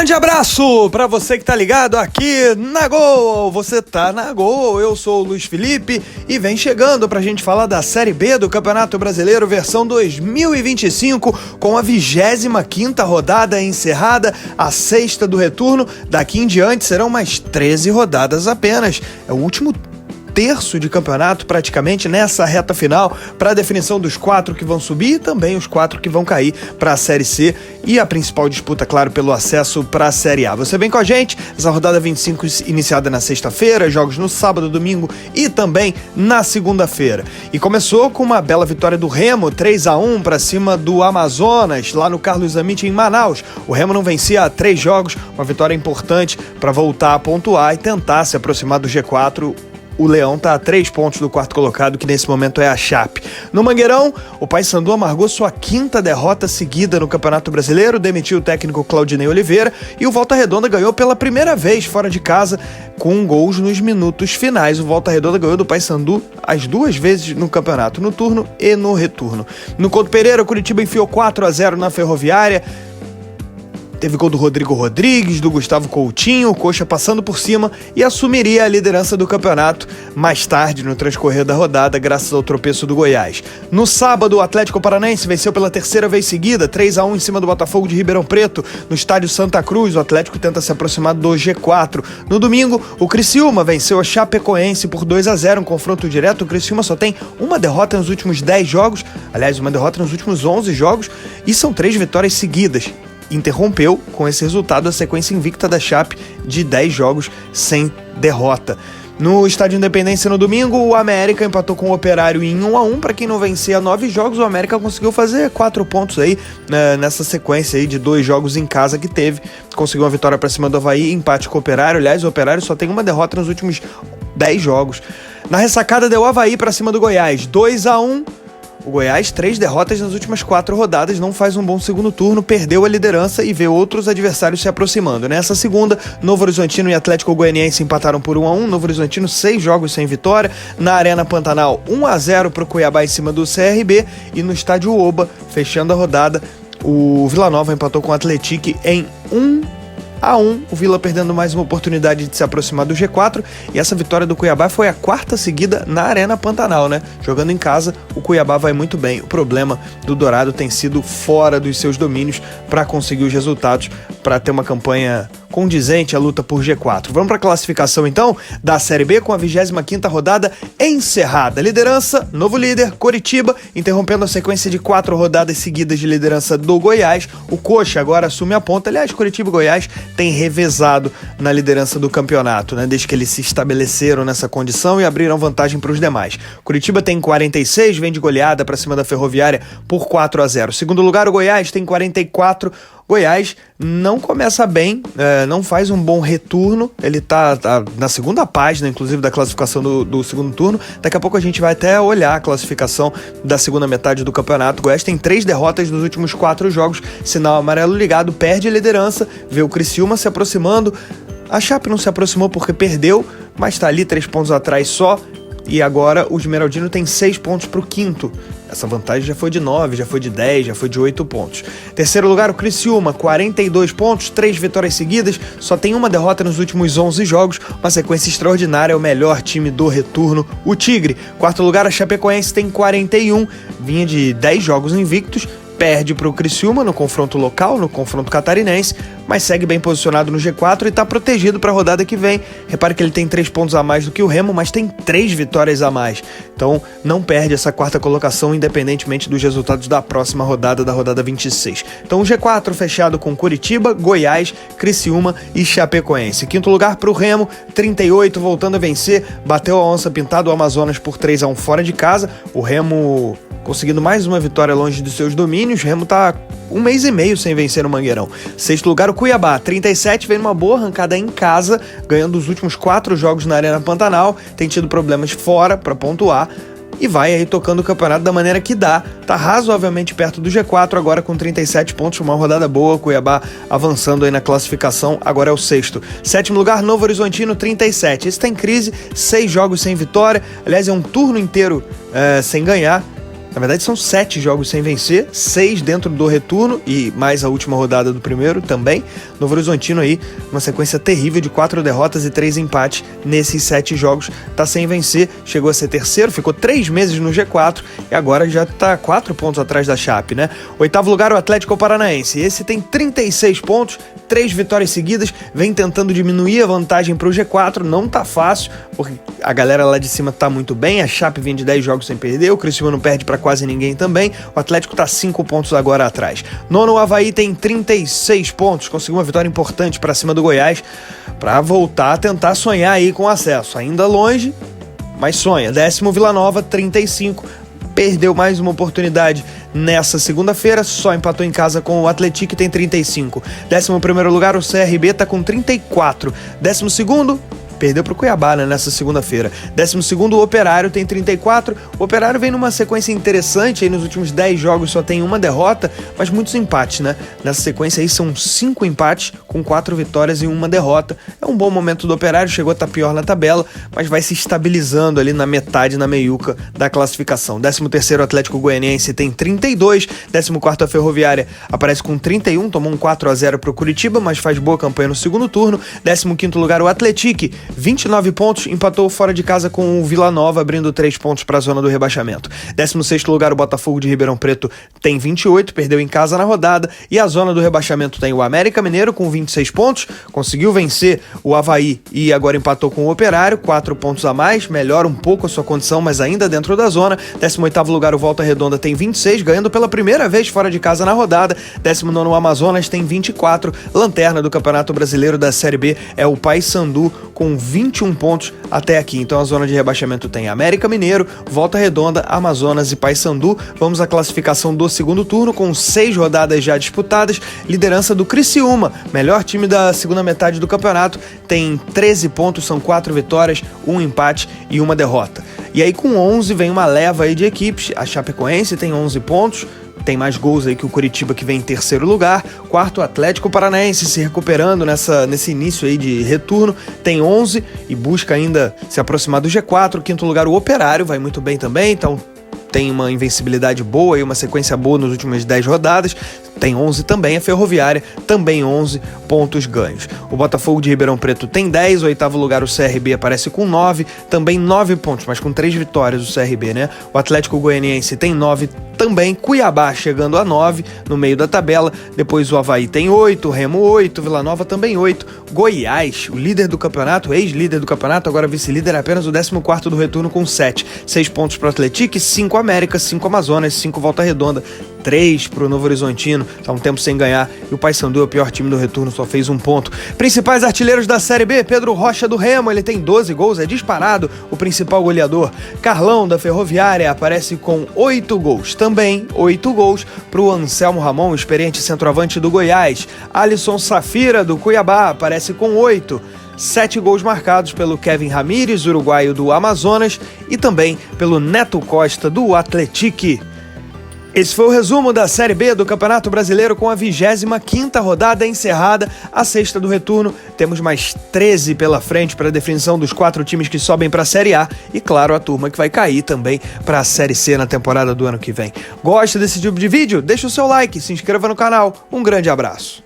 Grande abraço para você que tá ligado aqui na Gol. Você tá na Gol, eu sou o Luiz Felipe e vem chegando pra gente falar da Série B do Campeonato Brasileiro versão 2025 com a 25ª rodada encerrada, a sexta do retorno. Daqui em diante serão mais 13 rodadas apenas. É o último terço de campeonato praticamente nessa reta final para a definição dos 4 que vão subir e também os 4 que vão cair para a Série C e a principal disputa, claro, pelo acesso para a Série A. Você vem com a gente, essa rodada 25 iniciada na sexta-feira, jogos no sábado, domingo e também na segunda-feira. E começou com uma bela vitória do Remo, 3-1 para cima do Amazonas, lá no Carlos Amit em Manaus. O Remo não vencia há 3 jogos, uma vitória importante para voltar a pontuar e tentar se aproximar do G4. O Leão está a 3 pontos do quarto colocado, que nesse momento é a Chape. No Mangueirão, o Paysandu amargou sua 5ª derrota seguida no Campeonato Brasileiro, demitiu o técnico Claudinei Oliveira e o Volta Redonda ganhou pela primeira vez fora de casa com gols nos minutos finais. O Volta Redonda ganhou do Paysandu as 2 vezes no campeonato, no turno e no retorno. No Couto Pereira, o Curitiba enfiou 4-0 na Ferroviária. Teve gol do Rodrigo Rodrigues, do Gustavo Coutinho, o Coxa passando por cima e assumiria a liderança do campeonato mais tarde no transcorrer da rodada, graças ao tropeço do Goiás. No sábado, o Atlético Paranaense venceu pela 3ª vez seguida, 3-1 em cima do Botafogo de Ribeirão Preto, no estádio Santa Cruz. O Atlético tenta se aproximar do G4. No domingo, o Criciúma venceu a Chapecoense por 2-0, um confronto direto. O Criciúma só tem uma derrota nos últimos 10 jogos, aliás, uma derrota nos últimos 11 jogos, e são 3 vitórias seguidas. Interrompeu com esse resultado a sequência invicta da Chape de 10 jogos sem derrota. No Estádio Independência no domingo, o América empatou com o Operário em 1-1. Para quem não vencia 9 jogos, o América conseguiu fazer 4 pontos aí, nessa sequência aí de 2 jogos em casa que teve. Conseguiu uma vitória para cima do Avaí, empate com o Operário. Aliás, o Operário só tem uma derrota nos últimos 10 jogos. Na ressacada deu o Avaí para cima do Goiás, 2-1. O Goiás, 3 derrotas nas últimas 4 rodadas, não faz um bom segundo turno, perdeu a liderança e vê outros adversários se aproximando. Nessa segunda, Novo Horizontino e Atlético Goianiense empataram por 1-1, Novo Horizontino 6 jogos sem vitória. Na Arena Pantanal, 1-0 para o Cuiabá em cima do CRB. E no Estádio Oba, fechando a rodada, o Vila Nova empatou com o Atlético em 1-1, o Vila perdendo mais uma oportunidade de se aproximar do G4, e essa vitória do Cuiabá foi a 4ª seguida na Arena Pantanal, né? Jogando em casa, o Cuiabá vai muito bem. O problema do Dourado tem sido fora dos seus domínios para conseguir os resultados, para ter uma campanha condizente à luta por G4. Vamos para a classificação então da Série B com a 25ª rodada encerrada. Liderança, novo líder, Coritiba, interrompendo a sequência de 4 rodadas seguidas de liderança do Goiás. O Coxa agora assume a ponta. Aliás, Coritiba e Goiás têm revezado na liderança do campeonato, né? Desde que eles se estabeleceram nessa condição e abriram vantagem para os demais. Coritiba tem 46, vem de goleada para cima da Ferroviária por 4-0. Segundo lugar, o Goiás tem 44. Goiás não começa bem, não faz um bom retorno, ele tá na segunda página, inclusive, da classificação do segundo turno. Daqui a pouco a gente vai até olhar a classificação da segunda metade do campeonato. O Goiás tem 3 derrotas nos últimos 4 jogos, sinal amarelo ligado, perde a liderança, vê o Criciúma se aproximando. A Chape não se aproximou porque perdeu, mas está ali 3 pontos atrás só. E agora o Esmeraldino tem 6 pontos para o 5º. Essa vantagem já foi de 9, já foi de 10, já foi de 8 pontos. Terceiro lugar, o Criciúma, 42 pontos, 3 vitórias seguidas, só tem uma derrota nos últimos 11 jogos, uma sequência extraordinária, é o melhor time do retorno, o Tigre. Quarto lugar, a Chapecoense tem 41, vinha de 10 jogos invictos, perde para o Criciúma no confronto local, no confronto catarinense, mas segue bem posicionado no G4 e está protegido para a rodada que vem. Repare que ele tem 3 pontos a mais do que o Remo, mas tem 3 vitórias a mais. Então não perde essa 4ª colocação, independentemente dos resultados da próxima rodada, da rodada 26. Então o G4 fechado com Curitiba, Goiás, Criciúma e Chapecoense. Quinto lugar para o Remo, 38, voltando a vencer, bateu a onça pintada, o Amazonas por 3-1 fora de casa. O Remo conseguindo mais uma vitória longe dos seus domínios. O Remo tá 1 mês e meio sem vencer no Mangueirão. Sexto lugar, o Cuiabá, 37, vem numa boa arrancada em casa, ganhando os últimos 4 jogos na Arena Pantanal, tem tido problemas fora para pontuar e vai aí tocando o campeonato da maneira que dá. Tá razoavelmente perto do G4, agora com 37 pontos, uma rodada boa, o Cuiabá avançando aí na classificação, agora é o 6º. Sétimo lugar, Novo Horizontino, 37. Esse tá em crise, 6 jogos sem vitória, aliás é um turno inteiro sem ganhar. Na verdade são 7 jogos sem vencer, 6 dentro do retorno e mais a última rodada do primeiro também. Novo Horizontino aí, uma sequência terrível de 4 derrotas e 3 empates nesses 7 jogos. Tá sem vencer, chegou a ser terceiro, ficou 3 meses no G4 e agora já tá 4 pontos atrás da Chape, né? 8º lugar o Atlético Paranaense, esse tem 36 pontos, 3 vitórias seguidas, vem tentando diminuir a vantagem pro G4, não tá fácil, porque a galera lá de cima tá muito bem, a Chape vem de 10 jogos sem perder, o Criciúma não perde pra quase ninguém também, o Atlético tá 5 pontos agora atrás. Nono, o Avaí tem 36 pontos, conseguiu uma vitória importante pra cima do Goiás, pra voltar a tentar sonhar aí com acesso, ainda longe, mas sonha. 10º, Vila Nova, 35, perdeu mais uma oportunidade nessa segunda-feira, só empatou em casa com o Atlético, que tem 35. 11º lugar, o CRB tá com 34. 12º, perdeu pro Cuiabá, né, nessa segunda-feira. 12º, o Operário tem 34. O Operário vem numa sequência interessante, aí nos últimos 10 jogos só tem uma derrota, mas muitos empates, né? Nessa sequência aí são 5 empates com 4 vitórias e uma derrota. É um bom momento do Operário, chegou a estar pior na tabela, mas vai se estabilizando ali na metade, na meiuca da classificação. 13º, o Atlético Goianiense tem 32. 14º, a Ferroviária aparece com 31, tomou um 4-0 pro Curitiba, mas faz boa campanha no segundo turno. 15º lugar, o Atlético, 29 pontos, empatou fora de casa com o Vila Nova, abrindo 3 pontos para a zona do rebaixamento. 16º lugar, o Botafogo de Ribeirão Preto tem 28, perdeu em casa na rodada, e a zona do rebaixamento tem o América Mineiro com 26 pontos, conseguiu vencer o Avaí e agora empatou com o Operário, 4 pontos a mais, melhora um pouco a sua condição, mas ainda dentro da zona. 18º lugar, o Volta Redonda tem 26, ganhando pela primeira vez fora de casa na rodada. 19º, o Amazonas tem 24, lanterna do Campeonato Brasileiro da Série B é o Paysandu com 21 pontos até aqui. Então a zona de rebaixamento tem América Mineiro, Volta Redonda, Amazonas e Paysandu. Vamos à classificação do segundo turno com 6 rodadas já disputadas. Liderança do Criciúma, melhor time da segunda metade do campeonato, tem 13 pontos, são 4 vitórias, 1 empate e 1 derrota. E aí com 11 vem uma leva aí de equipes. A Chapecoense tem 11 pontos, tem mais gols aí que o Curitiba, que vem em terceiro lugar. 4º, Atlético Paranaense se recuperando nesse início aí de retorno, tem 11 e busca ainda se aproximar do G4. 5º lugar, o Operário, vai muito bem também, então tem uma invencibilidade boa e uma sequência boa nas últimas 10 rodadas. Tem 11 também, a Ferroviária também 11 pontos ganhos. O Botafogo de Ribeirão Preto tem 10, o 8º lugar o CRB aparece com 9, também 9 pontos, mas com 3 vitórias o CRB, né? O Atlético Goianiense tem 9 também, Cuiabá chegando a 9 no meio da tabela, depois o Avaí tem 8, Remo 8, Vila Nova também 8, Goiás, o líder do campeonato, ex-líder do campeonato, agora vice-líder, é apenas o 14º do retorno com 7, 6 pontos para o Atlético, 5 América, 5 Amazonas, 5 Volta Redonda, 3 para o Novo Horizontino, tá um tempo sem ganhar, e o Paysandu é o pior time do retorno, só fez 1 ponto. Principais artilheiros da Série B, Pedro Rocha do Remo, ele tem 12 gols, é disparado o principal goleador. Carlão da Ferroviária aparece com 8 gols, também 8 gols para o Anselmo Ramon, experiente centroavante do Goiás. Alisson Safira do Cuiabá aparece com 8. 7 gols marcados pelo Kevin Ramírez, uruguaio do Amazonas, e também pelo Neto Costa do Atlético. Esse foi o resumo da Série B do Campeonato Brasileiro com a 25ª rodada encerrada, a 6ª do retorno. Temos mais 13 pela frente para a definição dos 4 times que sobem para a Série A e, claro, a turma que vai cair também para a Série C na temporada do ano que vem. Gosta desse tipo de vídeo? Deixa o seu like, se inscreva no canal. Um grande abraço.